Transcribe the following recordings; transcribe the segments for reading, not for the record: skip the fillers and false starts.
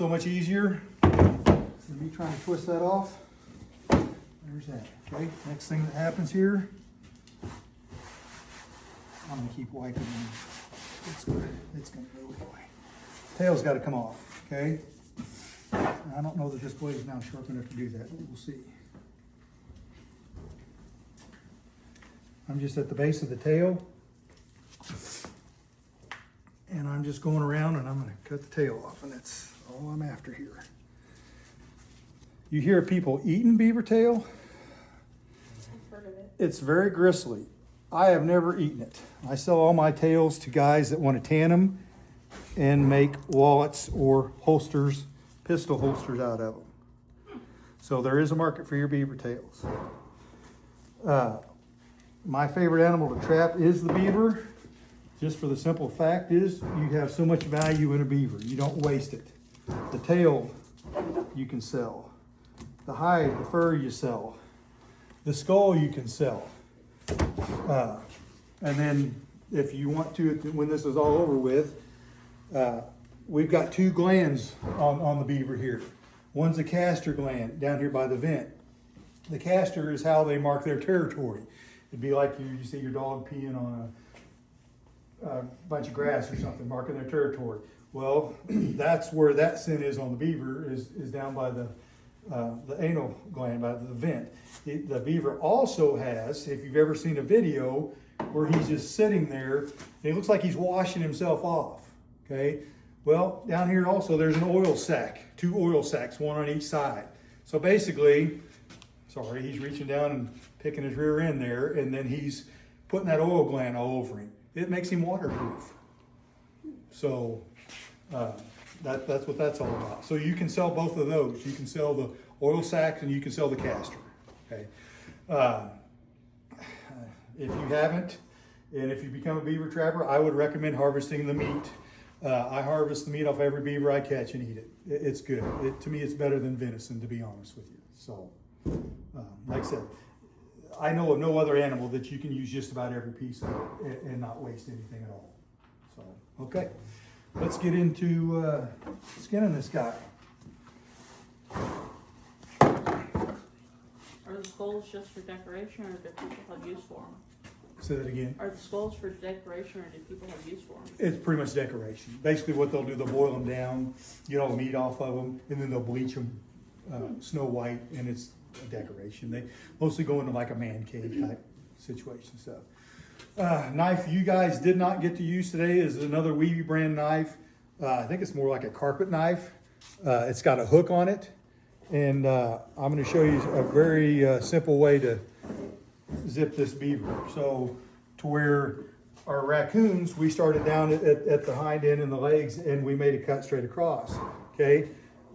So much easier than me trying to twist that off. There's that. Okay, next thing that happens here, I'm gonna keep wiping it. It's gonna go away. Tail's got to come off. Okay. I don't know that this blade is now sharp enough to do that, but we'll see. I'm just at the base of the tail, and I'm just going around and I'm going to cut the tail off, and that's all I'm after here. You hear people eating beaver tail? I've heard of it. It's very gristly. I have never eaten it. I sell all my tails to guys that want to tan them and make wallets or holsters, pistol holsters out of them. So there is a market for your beaver tails. My favorite animal to trap is the beaver, just for the simple fact is you have so much value in a beaver. You don't waste it. The tail you can sell. The hide, the fur you sell. The skull you can sell. And then if you want to, when this is all over with, we've got two glands on the beaver here. One's a castor gland down here by the vent. The castor is how they mark their territory. It'd be like you see your dog peeing on a bunch of grass or something, marking their territory. Well, that's where that sin is on the beaver, is down by the anal gland, by the vent. The beaver also has, if you've ever seen a video where he's just sitting there, and it looks like he's washing himself off, okay? Well, down here also there's an oil sac, two oil sacs, one on each side. So basically, sorry, he's reaching down and picking his rear end there, and then he's putting that oil gland all over him. It makes him waterproof. So that's what that's all about. So you can sell both of those. You can sell the oil sacs and you can sell the castor. Okay. If you haven't, and if you become a beaver trapper, I would recommend harvesting the meat. I harvest the meat off every beaver I catch and eat it. It's good. To me, it's better than venison, to be honest with you. So, like I said, I know of no other animal that you can use just about every piece of it and not waste anything at all. So, okay, let's get into skinning this guy. Are the skulls just for decoration, or do people have use for them? Say that again. Are the skulls for decoration, or do people have use for them? It's pretty much decoration. Basically what they'll do, they'll boil them down, get all the meat off of them, and then they'll bleach them snow white, and it's a decoration. They mostly go into like a man cave type situation stuff. Knife you guys did not get to use today is another Weavy brand knife. I think it's more like a carpet knife. It's got a hook on it, and I'm going to show you a very simple way to zip this beaver. So to where our raccoons, we started down at the hind end and the legs, and we made a cut straight across. Okay,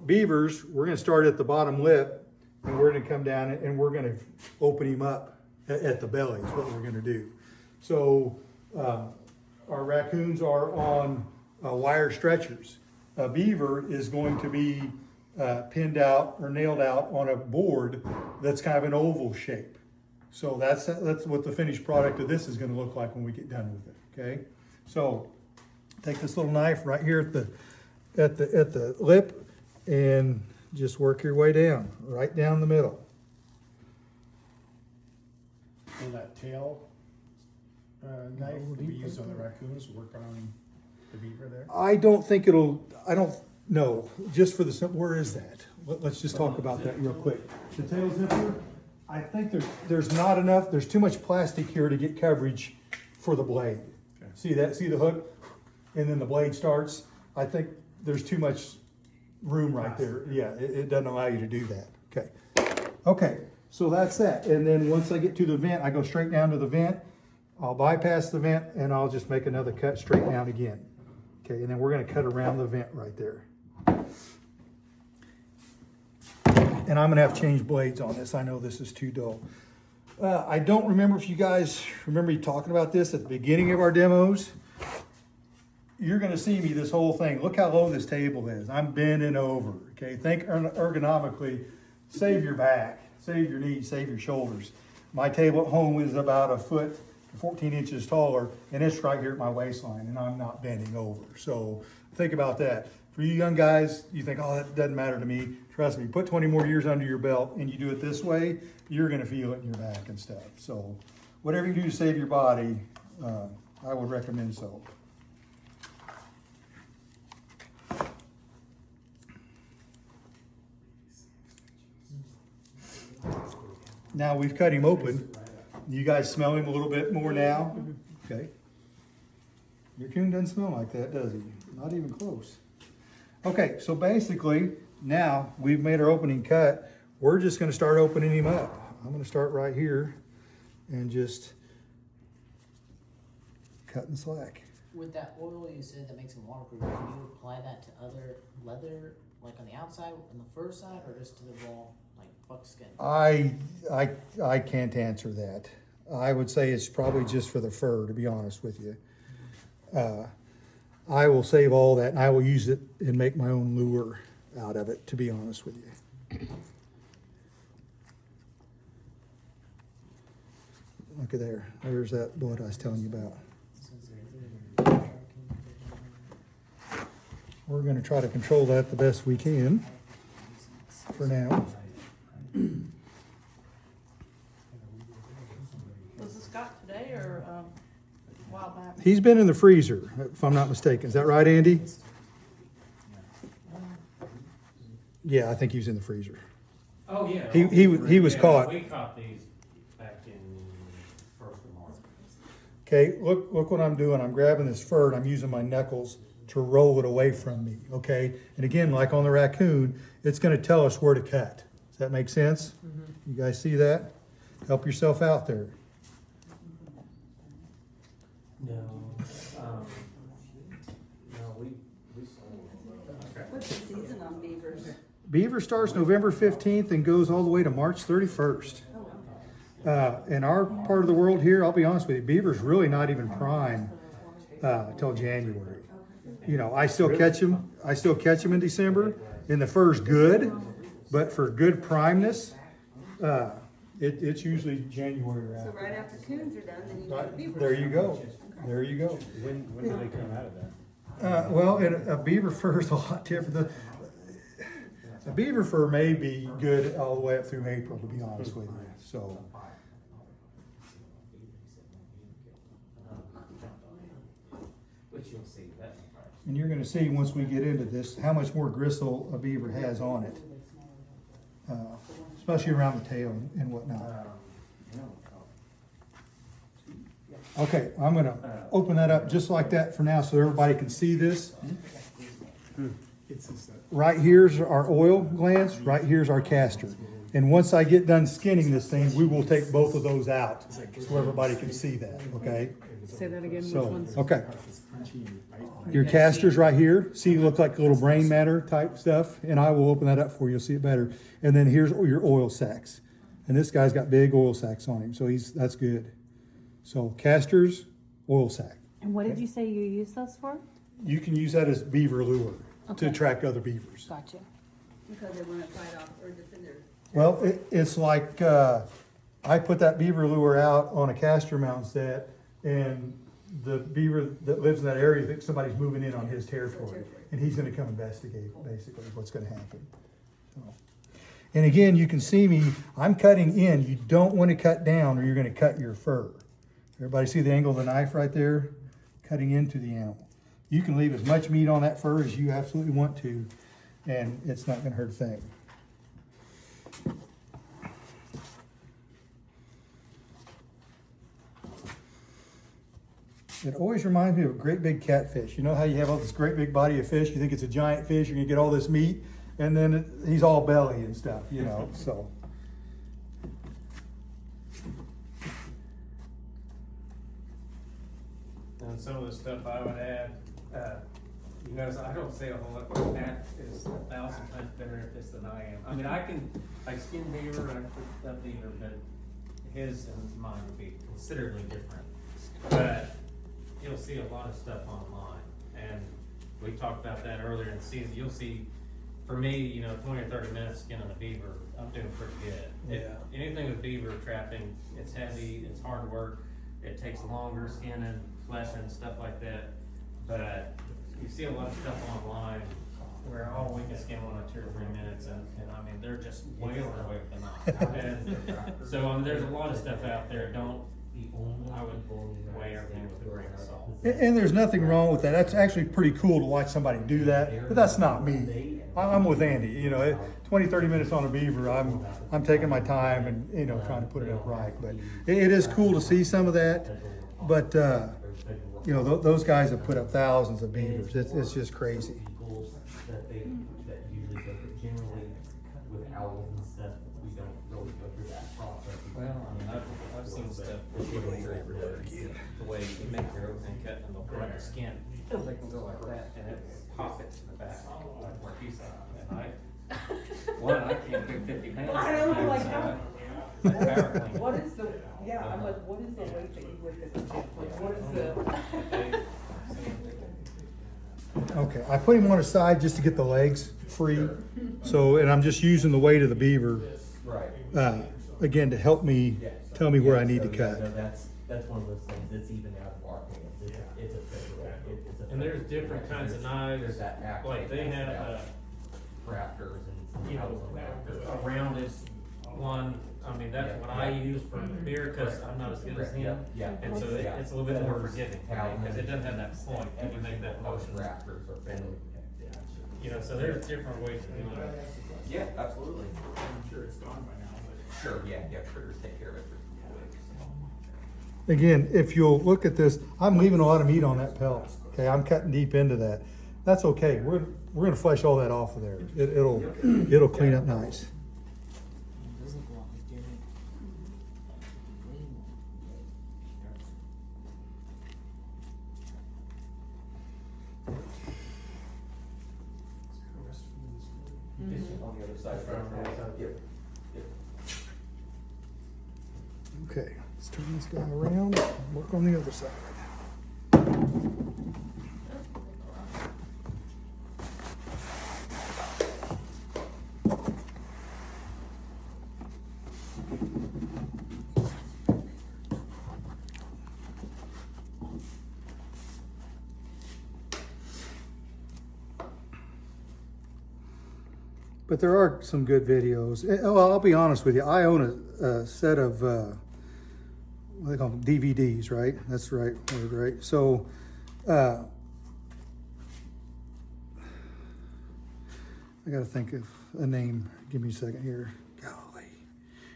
beavers, we're going to start at the bottom lip, and we're going to come down and we're going to open him up at the belly is what we're going to do. So our raccoons are on wire stretchers. A beaver is going to be pinned out or nailed out on a board that's kind of an oval shape. So that's what the finished product of this is going to look like when we get done with it. Okay, so take this little knife right here at the lip and just work your way down, right down the middle. Will that tail knife that we use on the raccoons work on the beaver there? I don't know, just for the simple, where is that? Let's just talk about that real quick. The tail zipper, I think there's not enough, there's too much plastic here to get coverage for the blade. Okay. See that, see the hook? And then the blade starts. I think there's too much room right there. Yeah, it doesn't allow you to do that. Okay, so that's that. And then once I get to the vent, I go straight down to the vent. I'll bypass the vent and I'll just make another cut straight down again. Okay, and then we're gonna cut around the vent right there. And I'm gonna have to change blades on this. I know this is too dull. I don't remember if you guys remember me talking about this at the beginning of our demos. You're gonna see me this whole thing. Look how low this table is. I'm bending over, okay? Think ergonomically, save your back, save your knees, save your shoulders. My table at home is about 1 foot, 14 inches taller, and it's right here at my waistline, and I'm not bending over. So think about that. For you young guys, you think, oh, that doesn't matter to me. Trust me, put 20 more years under your belt and you do it this way, you're gonna feel it in your back and stuff. So whatever you do to save your body, I would recommend so. Now we've cut him open. You guys smell him a little bit more now? Okay. Your coon doesn't smell like that, does he? Not even close. Okay, so basically, now we've made our opening cut. We're just gonna start opening him up. I'm gonna start right here and just cutting slack. With that oil you said that makes him waterproof, can you apply that to other leather, like on the outside, on the fur side, or just to the raw, like buckskin? I can't answer that. I would say it's probably just for the fur, to be honest with you. I will save all that and I will use it and make my own lure out of it, to be honest with you. Look at there. There's that blood I was telling you about. We're going to try to control that the best we can for now. Was this got today or a while back? He's been in the freezer, if I'm not mistaken. Is that right, Andy? Yeah, I think he was in the freezer. Oh, yeah. He was caught. We caught these back in first of March. Okay, look what I'm doing. I'm grabbing this fur and I'm using my knuckles to roll it away from me, okay? And again, like on the raccoon, it's gonna tell us where to cut. Does that make sense? You guys see that? Help yourself out there. No, we sold. Okay. What's the season on beavers? Beaver starts November 15th and goes all the way to March 31st. In our part of the world here, I'll be honest with you, beaver's really not even prime till January. You know, I still catch them in December, and the fur's good, but for good primeness, it's usually January So around. right after coons are done, then you get beavers. There you go. There you go. When do they come out of that? Well, a beaver fur is a lot different. A beaver fur may be good all the way up through April, to be honest with you. So, Which you'll see that. and you're going to see once we get into this how much more gristle a beaver has on it, especially around the tail and whatnot. Okay, I'm going to open that up just like that for now, so everybody can see this. Right here's our oil glands, right here's our castor. And once I get done skinning this thing, we will take both of those out so everybody can see that, okay? Say that again, which So, one's? okay. Your caster's right here. See, it looks like little brain matter type stuff. And I will open that up for you. You'll see it better. And then here's your oil sacs. And this guy's got big oil sacs on him. So that's good. So casters, oil sac. And what did you say you use those for? You can use that as beaver lure to Okay. attract other beavers. Gotcha. Because they want to fight off or defend their. Well, it's like, I put that beaver lure out on a caster mount set, and the beaver that lives in that area thinks somebody's moving in on his territory, and he's gonna come investigate, basically, what's gonna happen. So. And again, you can see me, I'm cutting in. You don't wanna cut down or you're gonna cut your fur. Everybody see the angle of the knife right there? Cutting into the animal. You can leave as much meat on that fur as you absolutely want to, and it's not gonna hurt a thing. It always reminds me of a great big catfish. You know how you have all this great big body of fish, you think it's a giant fish, you're gonna get all this meat, and then he's all belly and stuff, you know, so. And some of the stuff I would add, you notice I don't say a whole lot, but that is 1,000 times better at this than I am. I mean, I skin beaver, I put that beaver, but his and mine would be considerably different. But you'll see a lot of stuff online, and we talked about that earlier in the season. You'll see, for me, you know, 20 or 30 minutes skinning a beaver, I'm doing pretty good. Anything with beaver trapping, it's heavy, it's hard work, it takes longer skinning, fleshing, stuff like that. But you see a lot of stuff online, where, oh, we can skin one in 2 or 3 minutes, and I mean, they're just wailing away with the knife. And so, I mean, there's a lot of stuff out there, I would weigh everything with a grain of salt. And there's nothing wrong with that. That's actually pretty cool to watch somebody do that, but that's not me. I'm with Andy, you know, 20, 30 minutes on a beaver, I'm taking my time and, you know, trying to put it up right. But it is cool to see some of that, but, you know, those guys have put up thousands of beavers. It's just crazy. That usually go through, generally with owls and stuff, we don't really go through that process. Well, I mean, I've seen stuff where people the way you make your opening cut and they'll put the skin, they can go like that and it pockets in the back, like where he's at. And I can't do 50 pounds. I know, I'm like, how- Apparently. What is the, yeah, I'm like, what is the weight that you would, like, what is the? Okay, I put him on his side just to get the legs free. So, and I'm just using the weight of the beaver, Right. again, to help me, tell me where I need to So, cut. no, that's one of those things, it's even out of our hands, it's a federal, it's a. And there's different kinds of knives, There's that act. like they have, Raptors and. you know, a rounded one. I mean, that's what I use for beer, cause I'm not as good as him. Yeah. And so it's a little bit more forgiving, cause it doesn't have that point, you can make that motion. Raptors are federal. You know, so there's different ways to do it. Yeah, absolutely. I'm sure it's gone by now, but. Sure, yeah, critters take care of it. Again, if you'll look at this, I'm leaving a lot of meat on that pelt. Okay, I'm cutting deep into that. That's okay. We're gonna flesh all that off of there. It'll clean up nice. Doesn't go off with Jerry. Way more. On the other side. Yep. Okay, let's turn this guy around, work on the other side. But there are some good videos. Well, I'll be honest with you. I own a set of what do they call them? DVDs, right? That's the right word, right? So I got to think of a name. Give me a second here. Golly,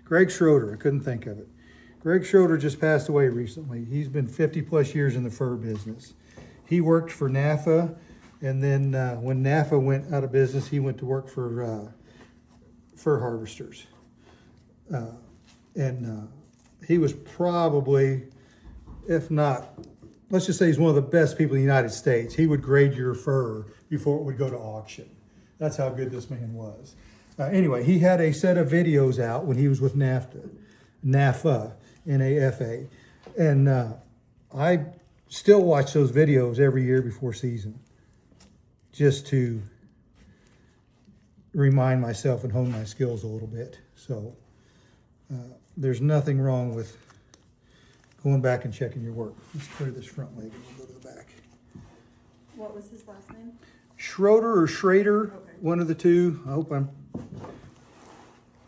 Greg Schroeder. I couldn't think of it. Greg Schroeder just passed away recently. He's been 50 plus years in the fur business. He worked for NAFA. And then when NAFA went out of business, he went to work for fur harvesters. He was probably, if not, let's just say he's one of the best people in the United States. He would grade your fur before it would go to auction. That's how good this man was. Anyway, he had a set of videos out when he was with NAFA, N-A-F-A. And I still watch those videos every year before season, just to remind myself and hone my skills a little bit. So there's nothing wrong with going back and checking your work. Let's clear this front leg and we'll go to the back. What was his last name? Schroeder or Schrader, Okay. one of the two. I hope I'm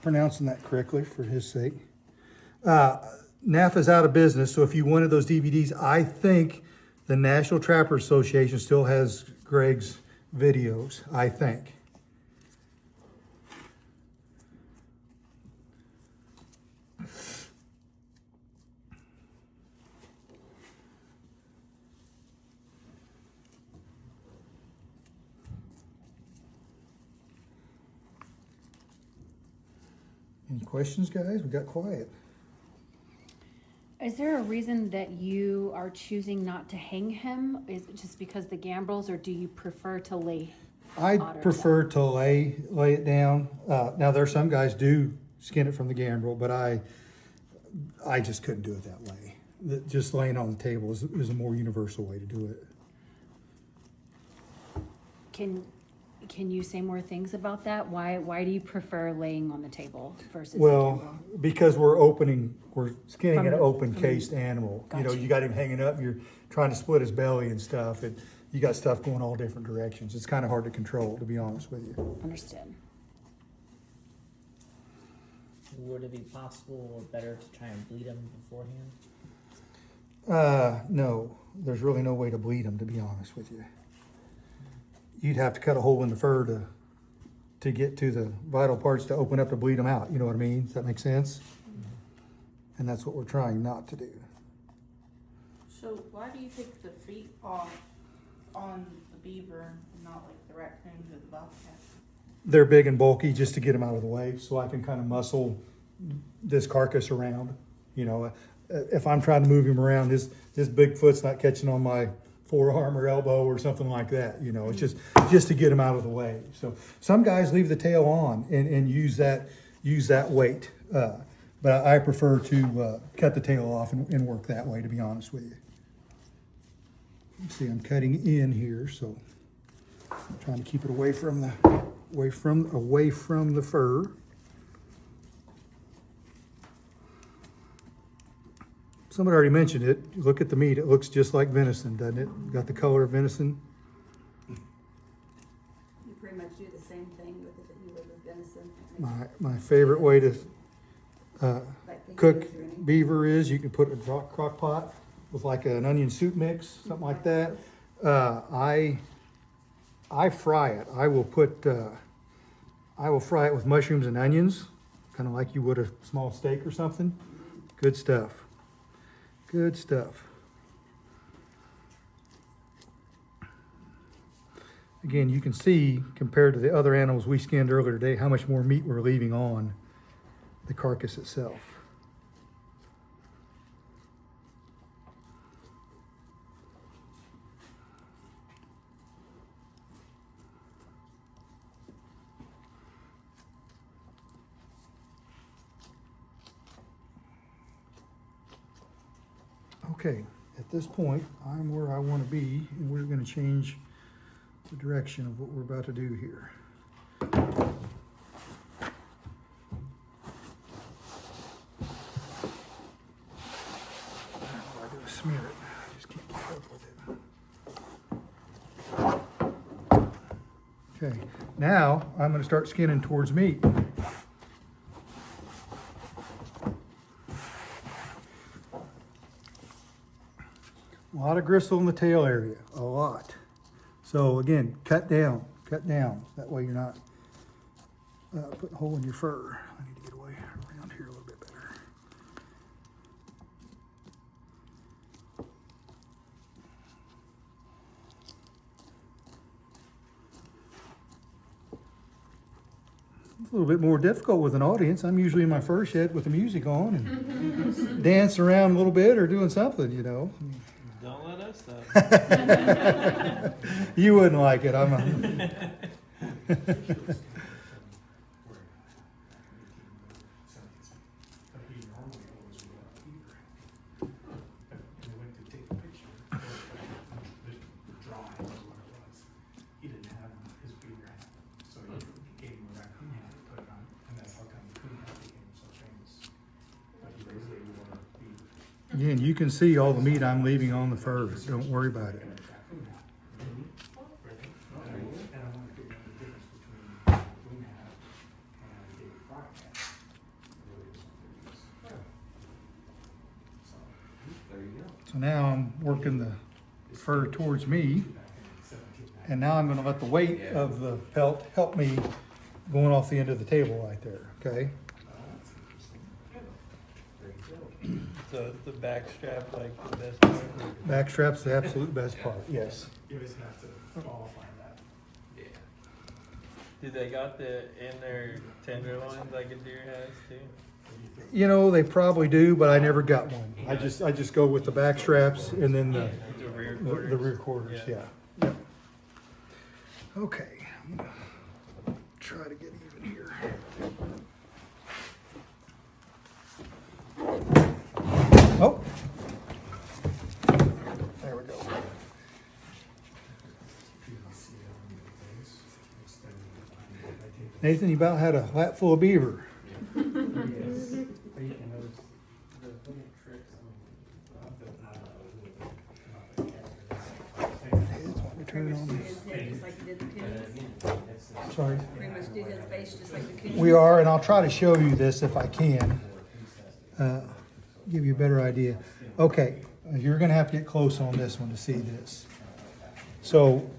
pronouncing that correctly for his sake. NAFA's out of business, so if you wanted those DVDs, I think the National Trapper Association still has Greg's videos, I think. Any questions, guys? We got quiet. Is there a reason that you are choosing not to hang him? Is it just because the gambrels, or do you prefer to lay? I otter prefer to lay it down. Now there's some guys do skin it from the gambrel, but I just couldn't do it that way. Just laying on the table is a more universal way to do it. Can you say more things about that? Why do you prefer laying on the table versus the Well, gambrel? because we're skinning From an the- open from- cased animal. You know, Gotcha. you got him hanging up, you're trying to split his belly and stuff. you got stuff going all different directions. It's kind of hard to control, to be honest with you. Understood. Would it be possible or better to try and bleed them beforehand? No, there's really no way to bleed them, to be honest with you. You'd have to cut a hole in the fur to get to the vital parts to open up to bleed them out. You know what I mean? Does that make sense? And that's what we're trying not to do. So why do you take the feet off on the beaver and not like the raccoons or the bobcat? They're big and bulky just to get them out of the way, so I can kind of muscle this carcass around. You know, if I'm trying to move him around, his big foot's not catching on my forearm or elbow or something like that. You know, it's just to get him out of the way. So some guys leave the tail on and use that weight, but I prefer to cut the tail off and work that way, to be honest with you. See, I'm cutting in here, so I'm trying to keep it away from the fur. Somebody already mentioned it. Look at the meat. It looks just like venison, doesn't it? Got the color of venison. You pretty much do the same thing with it that you would with venison. My favorite way to Like cook potatoes or anything. beaver is you can put it in a crock pot with like an onion soup mix, something like that. I fry it. I will fry it with mushrooms and onions, kind of like you would a small steak or something. Good stuff. Good stuff. Again, you can see, compared to the other animals we skinned earlier today, how much more meat we're leaving on the carcass itself. Okay, at this point, I'm where I want to be, and we're going to change the direction of what we're about to do here. All I do is smear it. I just can't keep up with it. Okay, now I'm going to start skinning towards meat. A lot of gristle in the tail area, a lot. So again, cut down. That way you're not putting a hole in your fur. I need to get away around here a little bit better. It's a little bit more difficult with an audience. I'm usually in my fur shed with the music on and dance around a little bit or doing something, you know. Don't let us stop. You wouldn't like it. Again, you can see all the meat I'm leaving on the fur. Don't worry about it. So now I'm working the fur towards me, and now I'm going to let the weight of the pelt help me going off the end of the table right there, okay? So the back strap, like the best part? Back strap's the absolute best part, yes. You just have to qualify that. Yeah. Do they got the inner tenderloins like a deer has too? You know, they probably do, but I never got one. I just go with the back straps and then the rear the rear quarters, yeah. Yep. Okay, I'm gonna try to get even here. Oh. There we go. Nathan, you about had a lap full of beaver. just like the coons? We are, and I'll try to show you this if I can. Give you a better idea. Okay, you're gonna have to get close on this one to see this. So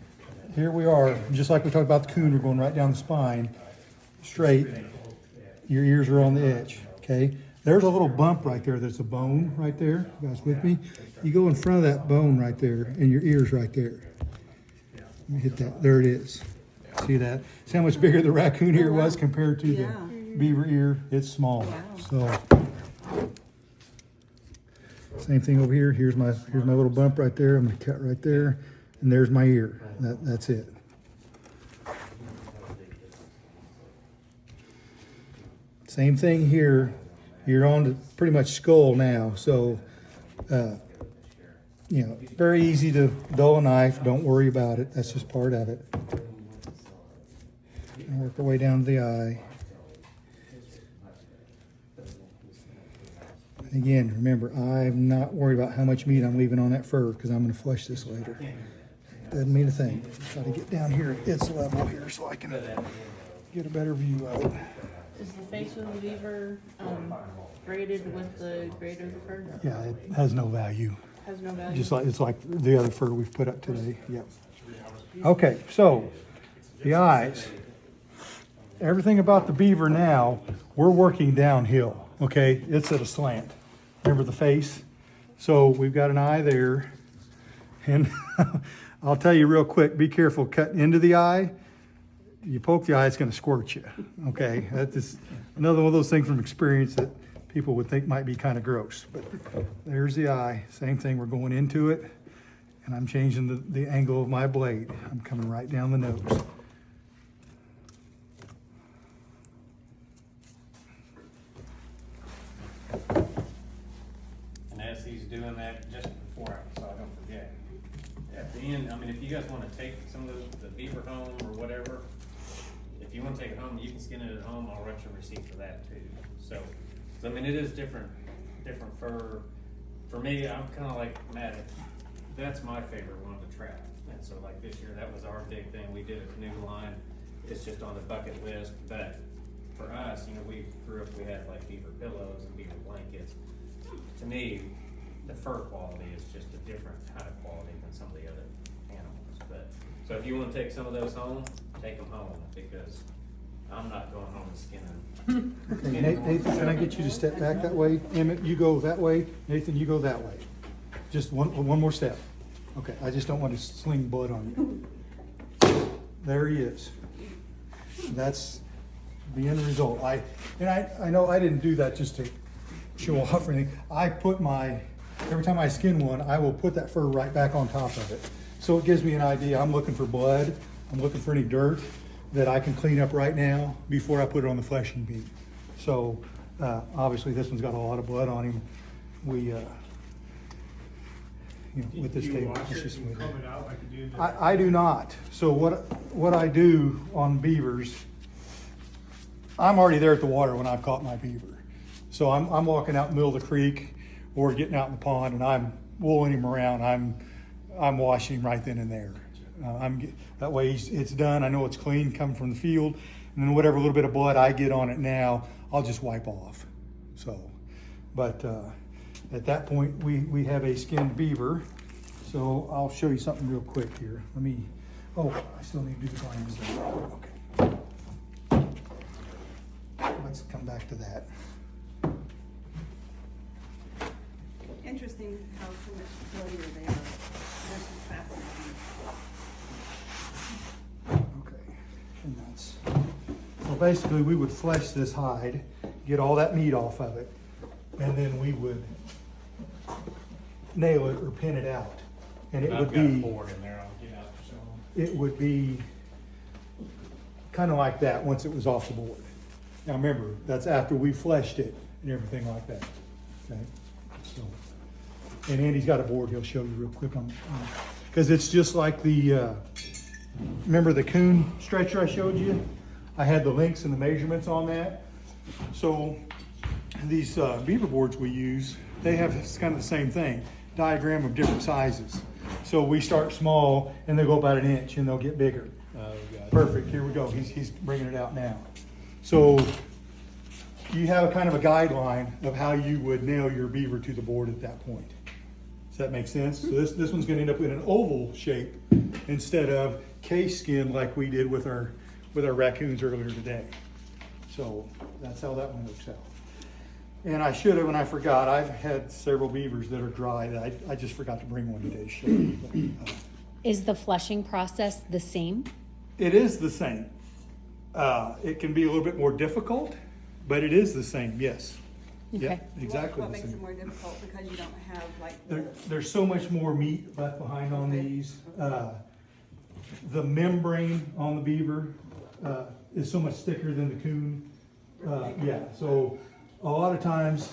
here we are, just like we talked about the coon, we're going right down the spine, straight. Your ears are on the edge, okay? There's a little bump right there. There's a bone right there. You guys with me? You go in front of that bone right there, and your ear's right there. Let me hit that. There it is. See that? See how much bigger the raccoon ear was compared to the beaver ear? It's small. So same thing over here. Here's my little bump right there. I'm gonna cut right there, and there's my ear. That's it. Same thing here. You're on to pretty much skull now, so you know, very easy to dull a knife. Don't worry about it. That's just part of it. And work our way down to the eye. And again, remember, I'm not worried about how much meat I'm leaving on that fur because I'm going to flush this later. Doesn't mean a thing. Try to get down here at its level here so I can get a better view of it. Is the face of the beaver, graded with the grade of the fur? Yeah, it has no value. Has no value? Just like, it's like the other fur we've put up today. Yep. Okay, so the eyes. Everything about the beaver now, we're working downhill, okay? It's at a slant. Remember the face? So we've got an eye there. And I'll tell you real quick, be careful cutting into the eye. You poke the eye, it's gonna squirt you, okay? That's just another one of those things from experience that people would think might be kind of gross. But there's the eye, same thing, we're going into it, and I'm changing the angle of my blade. I'm coming right down the nose. And as he's doing that, just before, so I don't forget, at the end, I mean, if you guys wanna take some of the beaver home or whatever, if you wanna take it home, you can skin it at home, I'll write you a receipt for that too. So I mean, it is different fur. For me, I'm kinda like Matt, that's my favorite one to trap. And so like this year, that was our big thing, we did a canoe line, it's just on the bucket list, but for us, you know, we grew up, we had like beaver pillows and beaver blankets. To me, the fur quality is just a different kind of quality than some of the other animals. But so if you want to take some of those home, take them home because I'm not going home and skinning. Okay, Nathan, can I get you to step back that way? Emmett, you go that way. Nathan, you go that way. Just one more step. Okay, I just don't want to sling blood on you. There he is. That's the end result. I know I didn't do that just to show off or anything. I put every time I skin one, I will put that fur right back on top of it. So it gives me an idea. I'm looking for blood. I'm looking for any dirt that I can clean up right now before I put it on the fleshing beam. So obviously this one's got a lot of blood on him. We, you know, with this table, it's just with it. I do not. So what I do on beavers, I'm already there at the water when I've caught my beaver. So I'm walking out in the middle of the creek or getting out in the pond and I'm wooling him around. I'm washing him right then and there. That way it's done. I know it's clean coming from the field, and then whatever little bit of blood I get on it now, I'll just wipe off. So, but at that point we have a skinned beaver. So I'll show you something real quick here. I still need to do the glands there. Okay. Let's come back to that. Interesting how so much bloodier they are. This is fascinating. Okay, and that's, so basically we would flesh this hide, get all that meat off of it, and then we would nail it or pin it out. And it would I've got a be, board in there, I'll get out and show them. it would be kind of like that once it was off the board. Now remember, that's after we fleshed it and everything like that, okay? So, and Andy's got a board he'll show you real quick on because it's just like the, remember the coon stretcher I showed you? I had the links and the measurements on that. So these beaver boards we use, they have kind of the same thing, diagram of different sizes. So we start small and they go about 1 inch and they'll get bigger. Perfect, here we go. He's bringing it out now. So you have a kind of a guideline of how you would nail your beaver to the board at that point. Does that make sense? So this one's gonna end up in an oval shape instead of case skin like we did with our raccoons earlier today. So that's how that one works out. And I should have, and I forgot, I've had several beavers that are dry that I just forgot to bring one today to show you. But, Is the flushing process the same? it is the same. It can be a little bit more difficult, but it is the same, yes. Okay. Yeah, exactly What the makes it same. more difficult, because you don't have like There's so much more meat left behind on these. The membrane on the beaver is so much thicker than the coon. Yeah, so a lot of times,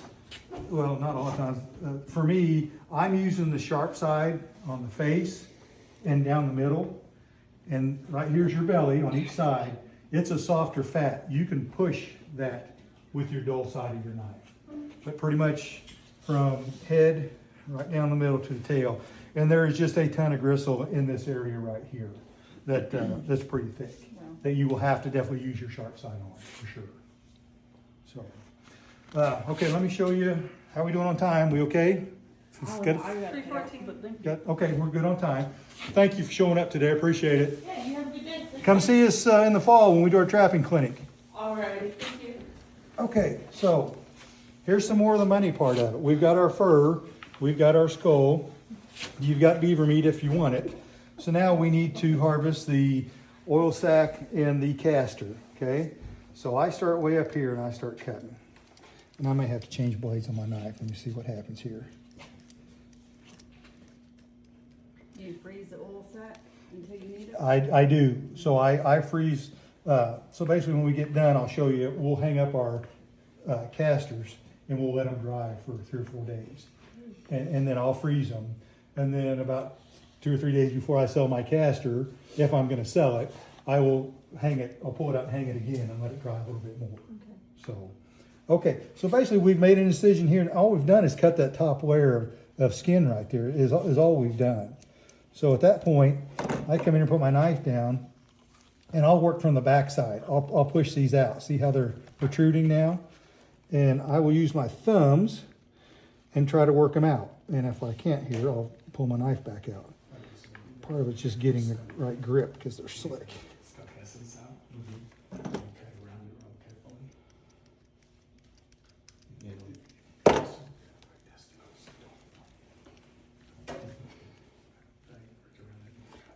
well, not a lot of times, for me, I'm using the sharp side on the face and down the middle. And right here's your belly on each side. It's a softer fat. You can push that with your dull side of your knife. But pretty much from head right down the middle to the tail. And there is just a ton of gristle in this area right here that's pretty thick. That you will have to definitely use your sharp side on for sure. So, okay, let me show you how we doing on time. We okay? Good? 3:14, but then. Okay, we're good on time. Thank you for showing up today. I appreciate it. Yeah, you have a good day. Come see us in the fall when we do our trapping clinic. Alrighty, thank you. Okay, so here's some more of the money part of it. We've got our fur, we've got our skull, you've got beaver meat if you want it. So now we need to harvest the oil sac and the caster, okay? So I start way up here and I start cutting. And I may have to change blades on my knife. Let me see what happens here. you freeze the oil sac until you need it. I do. So I freeze. So basically, when we get done, I'll show you. We'll hang up our casters and we'll let them dry for 3 or 4 days, and then I'll freeze them. And then about 2 or 3 days before I sell my caster, if I'm going to sell it, I will hang it. I'll pull it out and hang it again and let it dry a little bit more. Okay. So, okay. So basically, we've made a decision here, and all we've done is cut that top layer of skin right there. Is all we've done. So at that point, I come in and put my knife down, and I'll work from the back side. I'll push these out. See how they're protruding now? And I will use my thumbs and try to work them out. And if I can't here, I'll pull my knife back out. Part of it's just getting the right grip because they're slick.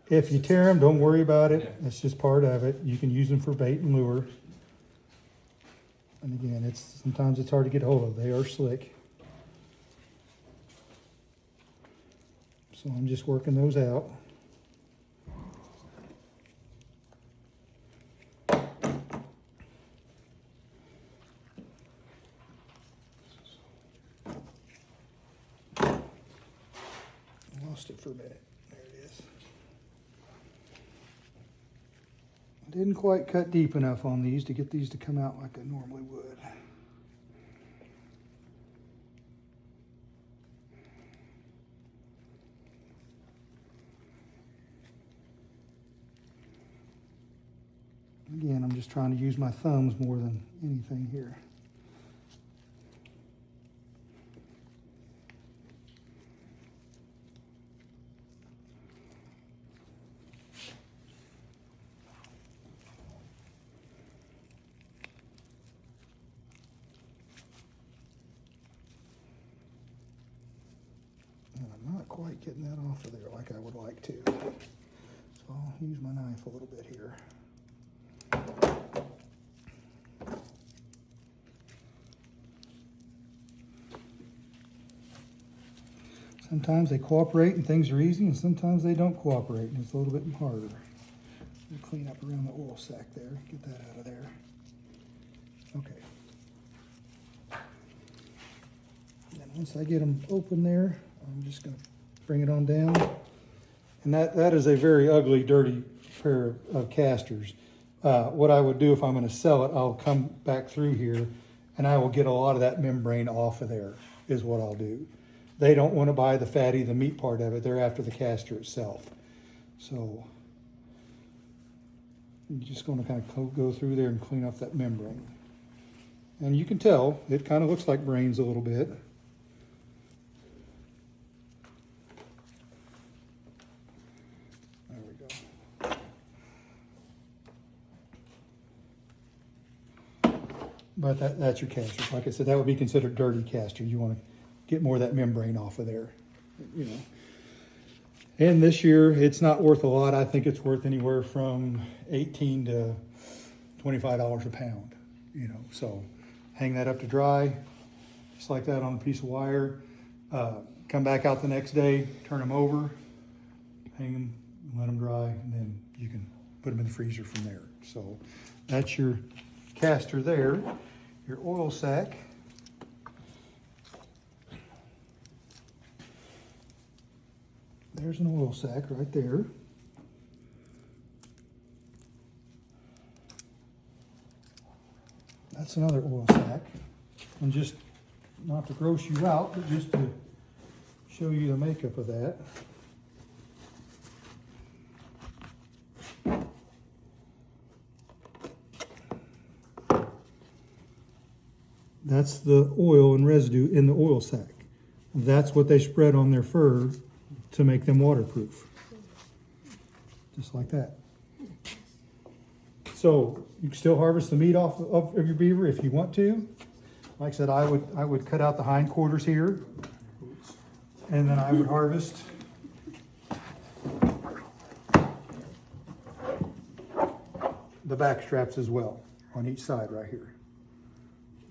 If you tear them, don't worry about it. That's just part of it. You can use them for bait and lure. And again, sometimes it's hard to get a hold of. They are slick. So I'm just working those out. Lost it for a minute. There it is. I didn't quite cut deep enough on these to get these to come out like I normally would. Again, I'm just trying to use my thumbs more than anything here. And I'm not quite getting that off of there like I would like to. So I'll use my knife a little bit here. Sometimes they cooperate and things are easy, and sometimes they don't cooperate and it's a little bit harder. We'll clean up around the oil sac there, get that out of there. Okay. And then once I get them open there, I'm just going to bring it on down. And that is a very ugly, dirty pair of casters. What I would do if I'm going to sell it, I'll come back through here and I will get a lot of that membrane off of there, is what I'll do. They don't want to buy the fatty, the meat part of it. They're after the caster itself. So You're just gonna kind of go through there and clean off that membrane. And you can tell, it kind of looks like brains a little bit. There we go. But that's your caster. Like I said, that would be considered dirty caster. You want to get more of that membrane off of there, you know. And this year, it's not worth a lot. I think it's worth anywhere from $18 to $25 a pound, you know. So hang that up to dry, just like that on a piece of wire. Come back out the next day, turn them over, hang them, let them dry, and then you can put them in the freezer from there. So that's your caster there. Your oil sack. There's an oil sack right there. That's another oil sack. And just not to gross you out, but just to show you the makeup of that. That's the oil and residue in the oil sack. That's what they spread on their fur to make them waterproof. Just like that. So you can still harvest the meat off of your beaver if you want to. Like I said, I would cut out the hindquarters here, and then I would harvest the back straps as well on each side right here.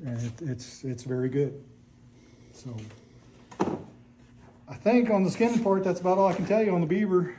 And it's very good. So I think on the skin part, that's about all I can tell you on the beaver.